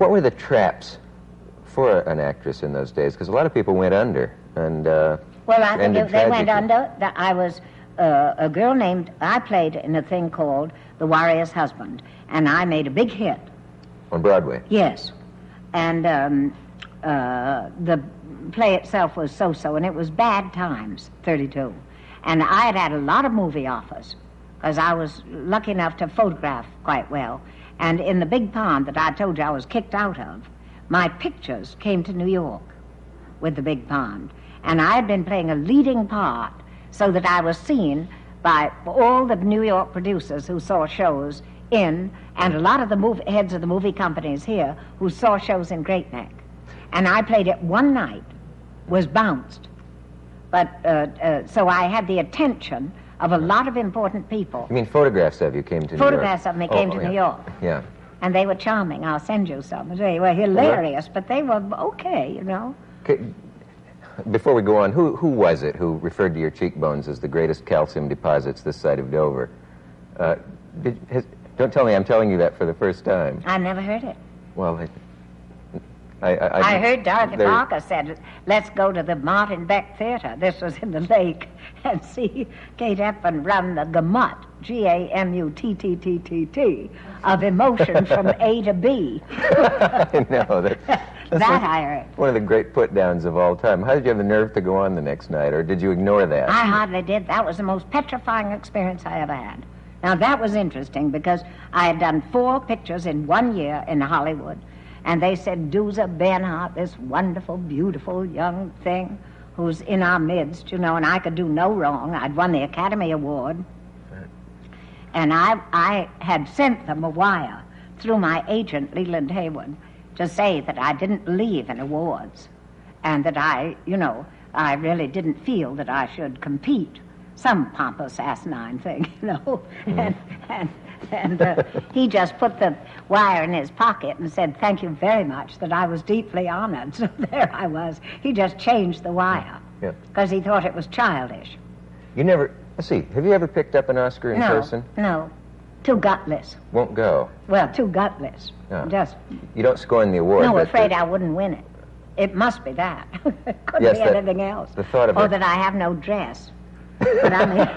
What were the traps for an actress in those days? Because a lot of people went under, and well, I think they went tragically. under. I was a girl named, I played in a thing called The Warrior's Husband, and I made a big hit. On Broadway? Yes. And the play itself was so-so, and it was bad times, 32. And I had had a lot of movie offers, because I was lucky enough to photograph quite well. And in the big pond that I told you I was kicked out of, my pictures came to New York with the big pond. And I had been playing a leading part so that I was seen by all the New York producers who saw shows in, and a lot of the heads of the movie companies here who saw shows in Great Neck. And I played it one night, was bounced. But so I had the attention of a lot of important people. You mean photographs of you came to New York? Photographs of me came to New York. Yeah. And they were charming. I'll send you some. They were hilarious, but they were okay, you know. Okay. Before we go on, who was it who referred to your cheekbones as the greatest calcium deposits this side of Dover? Don't tell me I'm telling you that for the first time. I never heard it. Well, I heard Dorothy Parker said, let's go to the Martin Beck Theater. This was in the lake, and see Kate Hepburn run the gamut, G-A-M-U-T-T-T-T-T, of emotion from A to B. I know. That's that I heard. One of the great put-downs of all time. How did you have the nerve to go on the next night, or did you ignore that? I hardly did. That was the most petrifying experience I ever had. Now, that was interesting, because I had done 4 pictures in 1 year in Hollywood. And they said, Duza Bernhardt, this wonderful, beautiful young thing who's in our midst, you know, and I could do no wrong. I'd won the Academy Award. Right. And I had sent them a wire through my agent, Leland Haywood, to say that I didn't believe in awards and that I really didn't feel that I should compete. Some pompous, asinine thing, you know. And he just put the wire in his pocket and said, thank you very much, that I was deeply honored. So there I was. He just changed the wire because he thought it was childish. You never, let's see, have you ever picked up an Oscar in person? No. Too gutless. Won't go? Well, too gutless. No. Just. You don't scorn the award? No, afraid I wouldn't win it. It must be that. It couldn't be anything else. The thought of or that I have no dress. But I mean,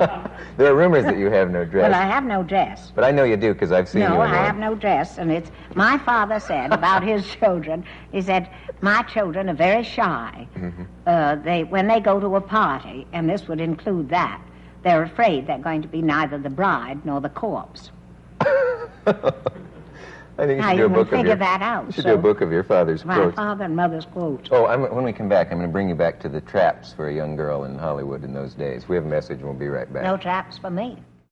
there are rumors that you have no dress. Well, I have no dress. But I know you do, because I've seen you in one. No, I have no dress, and it's, my father said about his children, he said, my children are very shy. Mm-hmm. When they go to a party, and this would include that, they're afraid they're going to be neither the bride nor the corpse. I think you should do a book of your, that out. You should do a book of your father's quotes. My father and mother's quotes. Oh, when we come back, I'm going to bring you back to the traps for a young girl in Hollywood in those days. We have a message, and we'll be right back. No traps for me.